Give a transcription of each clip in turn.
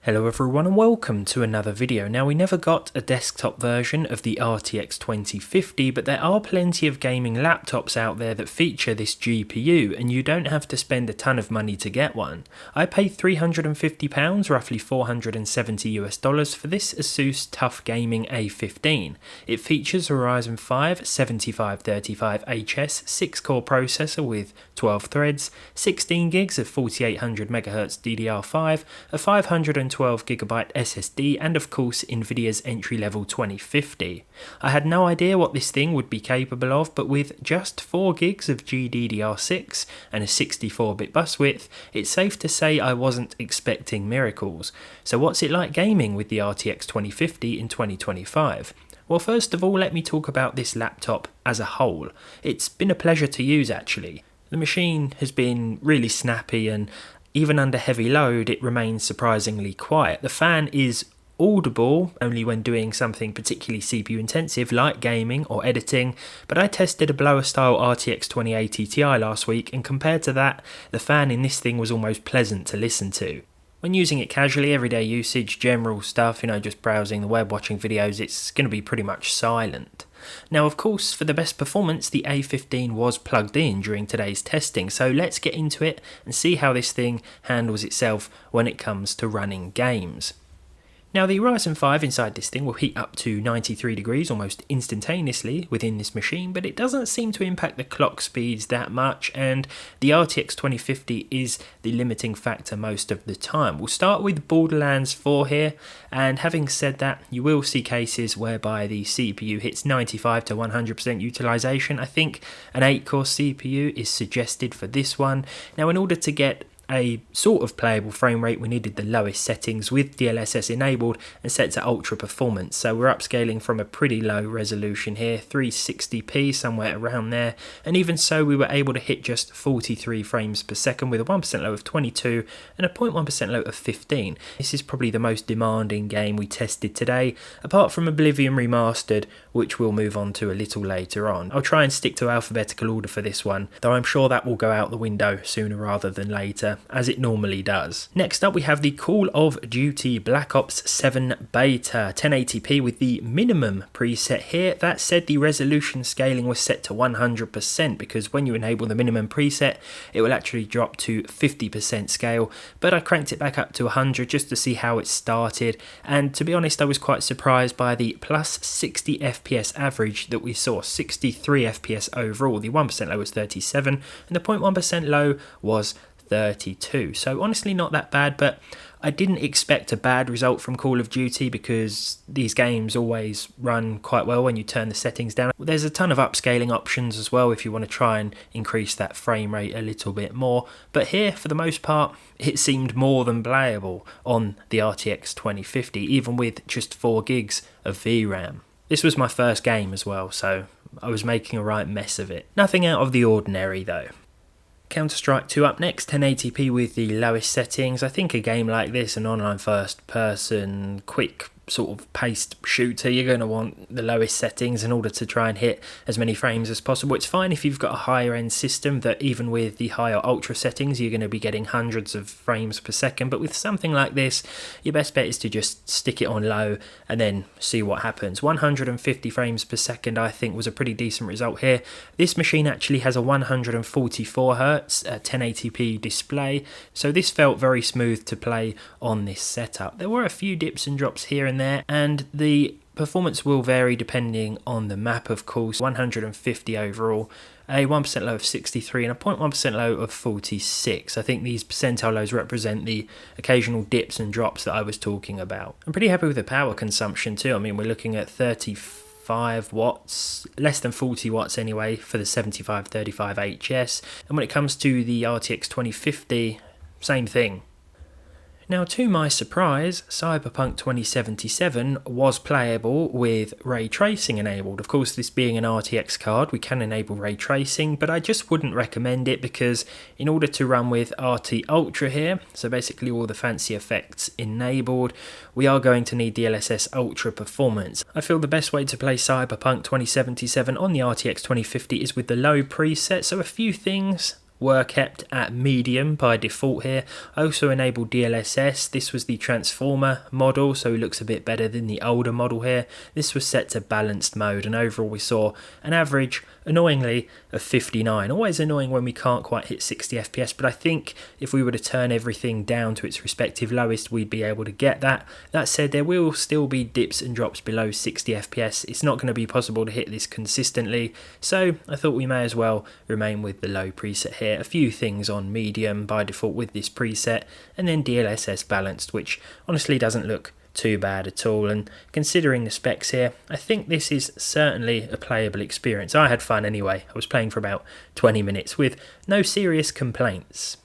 Hello everyone and welcome to another video. Now we never got a desktop version of the RTX 2050, but there are plenty of gaming laptops out there that feature this GPU and you don't have to spend a ton of money to get one. I paid £350, roughly $470 for this ASUS TUF Gaming A15. It features a Ryzen 5 7535HS 6-core processor with 12 threads, 16 gigs of 4800MHz DDR5, a 512GB SSD, and of course Nvidia's entry-level 2050. I had no idea what this thing would be capable of, but with just 4 gigs of GDDR6 and a 64-bit bus width, it's safe to say I wasn't expecting miracles. So what's it like gaming with the RTX 2050 in 2025? Well, first of all, let me talk about this laptop as a whole. It's been a pleasure to use actually. The machine has been really snappy and even under heavy load it remains surprisingly quiet. The fan is audible only when doing something particularly CPU intensive like gaming or editing, but I tested a blower style RTX 2080 Ti last week and compared to that, the fan in this thing was almost pleasant to listen to. When using it casually, everyday usage, general stuff, just browsing the web, watching videos, it's going to be pretty much silent. Now of course, for the best performance, the A15 was plugged in during today's testing, so let's get into it and see how this thing handles itself when it comes to running games. Now the Ryzen 5 inside this thing will heat up to 93 degrees almost instantaneously within this machine, but it doesn't seem to impact the clock speeds that much, and the RTX 2050 is the limiting factor most of the time. We'll start with Borderlands 4 here, and having said that, you will see cases whereby the CPU hits 95 to 100% utilization. I think an 8-core CPU is suggested for this one. Now in order to get a sort of playable frame rate, we needed the lowest settings with DLSS enabled and set to ultra performance, so we're upscaling from a pretty low resolution here, 360p, somewhere around there, and even so we were able to hit just 43 frames per second with a 1% low of 22 and a 0.1% low of 15. This is probably the most demanding game we tested today, apart from Oblivion Remastered, which we'll move on to a little later on. I'll try and stick to alphabetical order for this one, though I'm sure that will go out the window sooner rather than later, as it normally does. Next up we have the Call of Duty Black Ops 7 Beta, 1080p with the minimum preset here. That said, the resolution scaling was set to 100% because when you enable the minimum preset it will actually drop to 50% scale, but I cranked it back up to 100 just to see how it started, and to be honest I was quite surprised by the plus 60 FPS average that we saw, 63 FPS overall. The 1% low was 37 and the 0.1% low was 32, so honestly not that bad, but I didn't expect a bad result from Call of Duty because these games always run quite well when you turn the settings down. There's a ton of upscaling options as well if you want to try and increase that frame rate a little bit more, but here for the most part it seemed more than playable on the RTX 2050 even with just 4 gigs of VRAM. This was my first game as well, so I was making a right mess of it. Nothing out of the ordinary though. Counter-Strike 2 up next, 1080p with the lowest settings. I think a game like this, an online first person, quick sort of paced shooter, you're going to want the lowest settings in order to try and hit as many frames as possible. It's fine if you've got a higher end system that even with the higher ultra settings you're going to be getting hundreds of frames per second, but with something like this your best bet is to just stick it on low and then see what happens. 150 frames per second I think was a pretty decent result here. This machine actually has a 144Hz 1080p display, so this felt very smooth to play on this setup. There were a few dips and drops here and there, and the performance will vary depending on the map of course. 150 overall, a 1% low of 63 and a 0.1% low of 46. I think these percentile lows represent the occasional dips and drops that I was talking about. I'm pretty happy with the power consumption too. I mean, we're looking at 35 watts, less than 40 watts anyway for the 7535HS, and when it comes to the RTX 2050, same thing. Now to my surprise, Cyberpunk 2077 was playable with ray tracing enabled. Of course, this being an RTX card, we can enable ray tracing, but I just wouldn't recommend it because in order to run with RT Ultra here, so basically all the fancy effects enabled, we are going to need DLSS Ultra performance. I feel the best way to play Cyberpunk 2077 on the RTX 2050 is with the low preset, so a few things were kept at medium by default here. I also enabled DLSS. This was the transformer model, so it looks a bit better than the older model here. This was set to balanced mode, and overall we saw an average, annoyingly, of 59. Always annoying when we can't quite hit 60 FPS, but I think if we were to turn everything down to its respective lowest, we'd be able to get that. That said, there will still be dips and drops below 60 FPS. It's not going to be possible to hit this consistently, so I thought we may as well remain with the low preset here. A few things on medium by default with this preset, and then DLSS balanced, which honestly doesn't look too bad at all. And considering the specs here, I think this is certainly a playable experience. I had fun anyway. I was playing for about 20 minutes with no serious complaints.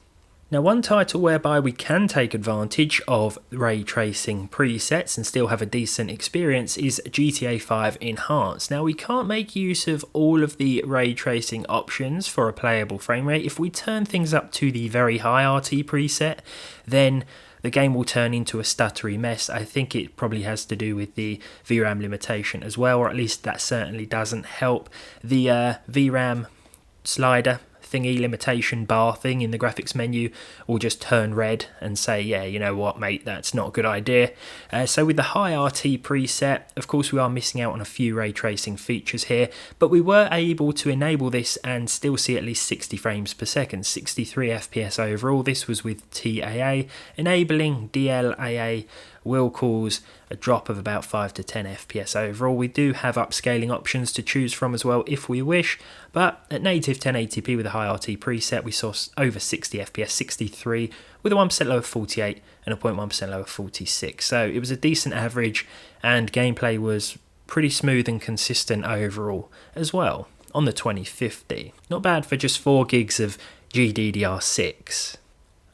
Now, one title whereby we can take advantage of ray tracing presets and still have a decent experience is GTA 5 Enhanced. Now, we can't make use of all of the ray tracing options for a playable frame rate. If we turn things up to the very high RT preset, then the game will turn into a stuttery mess. I think it probably has to do with the VRAM limitation as well, or at least that certainly doesn't help. The VRAM slider thingy limitation bar thing in the graphics menu will just turn red and say, yeah, you know what, mate, that's not a good idea. So with the high RT preset, of course we are missing out on a few ray tracing features here, but we were able to enable this and still see at least 60 frames per second, 63 FPS overall. This was with TAA. Enabling DLAA will cause a drop of about 5 to 10 FPS overall. We do have upscaling options to choose from as well if we wish, but at native 1080p with a high RT preset we saw over 60 FPS, 63 with a 1% low of 48 and a 0.1% low of 46. So it was a decent average, and gameplay was pretty smooth and consistent overall as well on the 2050. Not bad for just 4 gigs of GDDR6.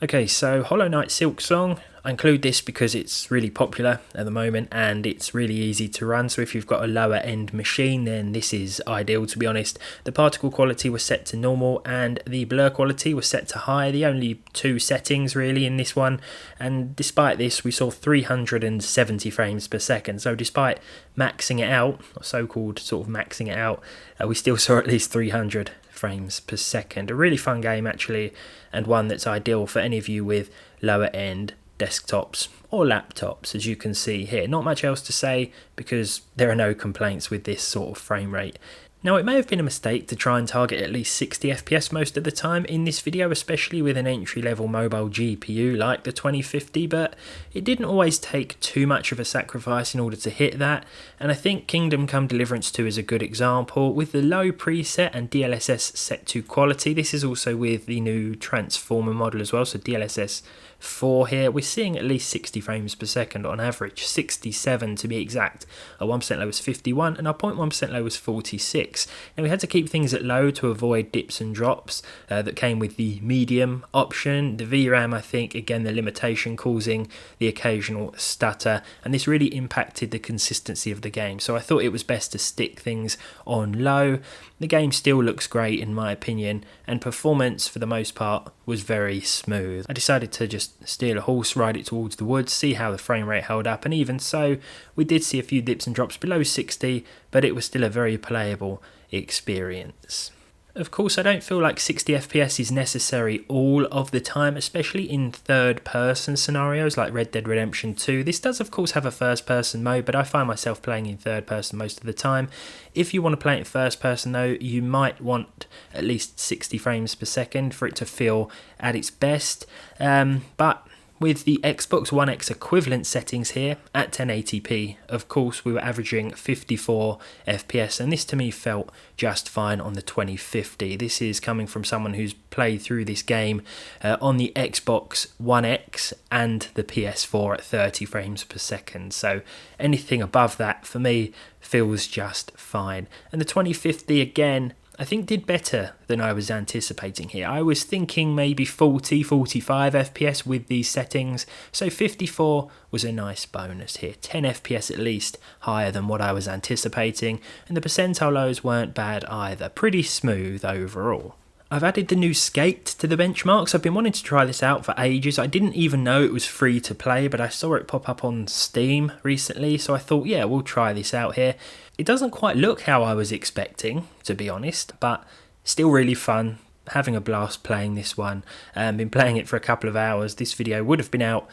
Okay, so Hollow Knight Silksong, I include this because it's really popular at the moment and it's really easy to run, so if you've got a lower end machine then this is ideal, to be honest. The particle quality was set to normal and the blur quality was set to high, the only two settings really in this one, and despite this we saw 370 frames per second, so despite maxing it out, or so-called sort of maxing it out, we still saw at least 300 frames per second. A really fun game actually, and one that's ideal for any of you with lower end desktops or laptops, as you can see here. Not much else to say because there are no complaints with this sort of frame rate. Now, it may have been a mistake to try and target at least 60 FPS most of the time in this video, especially with an entry-level mobile GPU like the 2050, but it didn't always take too much of a sacrifice in order to hit that, and I think Kingdom Come Deliverance 2 is a good example. With the low preset and DLSS set to quality, this is also with the new transformer model as well, so DLSS 4 here, we're seeing at least 60 frames per second on average, 67 to be exact. Our 1% low was 51 and our 0.1% low was 46. Now we had to keep things at low to avoid dips and drops that came with the medium option. The VRAM, I think, again the limitation causing the occasional stutter, and this really impacted the consistency of the game, so I thought it was best to stick things on low. The game still looks great in my opinion, and performance for the most part was very smooth. I decided to just steal a horse, ride it towards the woods, see how the frame rate held up, and even so we did see a few dips and drops below 60, but it was still a very playable experience. Of course, I don't feel like 60 FPS is necessary all of the time, especially in third-person scenarios like Red Dead Redemption 2. This does, of course, have a first-person mode, but I find myself playing in third-person most of the time. If you want to play it in first-person, though, you might want at least 60 frames per second for it to feel at its best. But with the Xbox One X equivalent settings here at 1080p, of course we were averaging 54 FPS, and this to me felt just fine on the 2050. This is coming from someone who's played through this game on the Xbox One X and the PS4 at 30 frames per second, so anything above that for me feels just fine. And the 2050 again, I think did better than I was anticipating here. I was thinking maybe 40, 45 FPS with these settings, so 54 was a nice bonus here. 10 FPS at least higher than what I was anticipating, and the percentile lows weren't bad either. Pretty smooth overall. I've added the new Skate to the benchmarks. I've been wanting to try this out for ages. I didn't even know it was free to play, but I saw it pop up on Steam recently, so I thought, yeah, we'll try this out here. It doesn't quite look how I was expecting, to be honest, but still really fun. having a blast playing this one. Been playing it for a couple of hours. This video would have been out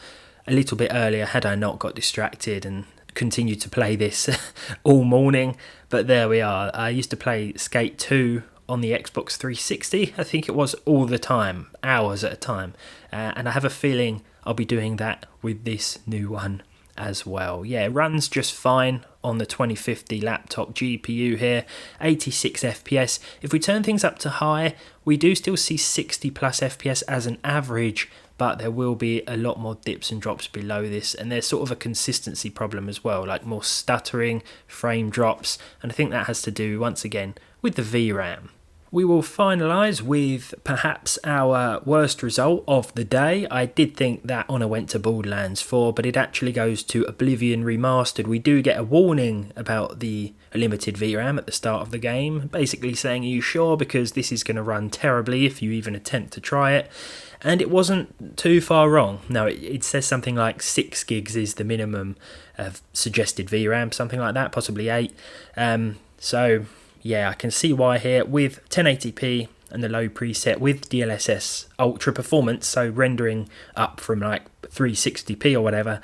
a little bit earlier had I not got distracted and continued to play this all morning, but there we are. I used to play Skate 2 on the Xbox 360, I think it was, all the time, hours at a time, and I have a feeling I'll be doing that with this new one as well. Yeah, it runs just fine on the 2050 laptop GPU here, 86 FPS. If we turn things up to high, we do still see 60 plus FPS as an average, but there will be a lot more dips and drops below this, and there's sort of a consistency problem as well, like more stuttering, frame drops, and I think that has to do, once again, with the VRAM. We will finalise with perhaps our worst result of the day. I did think that honour went to Borderlands 4, but it actually goes to Oblivion Remastered. We do get a warning about the limited VRAM at the start of the game, basically saying, are you sure, because this is going to run terribly if you even attempt to try it. And it wasn't too far wrong. Now, it says something like 6 gigs is the minimum of suggested VRAM, something like that, possibly 8. So yeah, I can see why here with 1080p and the low preset with DLSS Ultra Performance, so rendering up from like 360p or whatever,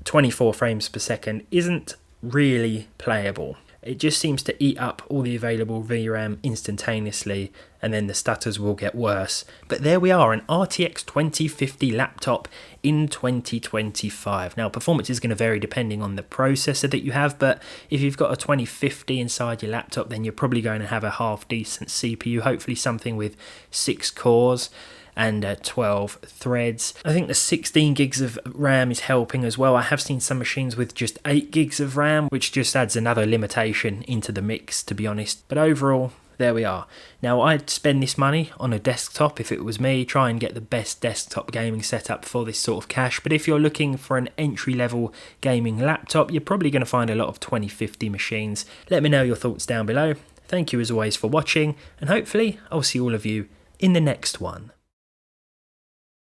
24 frames per second isn't really playable. It just seems to eat up all the available VRAM instantaneously, and then the stutters will get worse. But there we are, an RTX 2050 laptop in 2025. Now, performance is going to vary depending on the processor that you have, but if you've got a 2050 inside your laptop, then you're probably going to have a half decent CPU, hopefully something with 6 cores and 12 threads. I think the 16 gigs of RAM is helping as well. I have seen some machines with just 8 gigs of RAM, which just adds another limitation into the mix, to be honest. But overall, there we are. Now, I'd spend this money on a desktop if it was me, try and get the best desktop gaming setup for this sort of cash. But if you're looking for an entry-level gaming laptop, you're probably going to find a lot of 2050 machines. Let me know your thoughts down below. Thank you as always for watching, and hopefully I'll see all of you in the next one.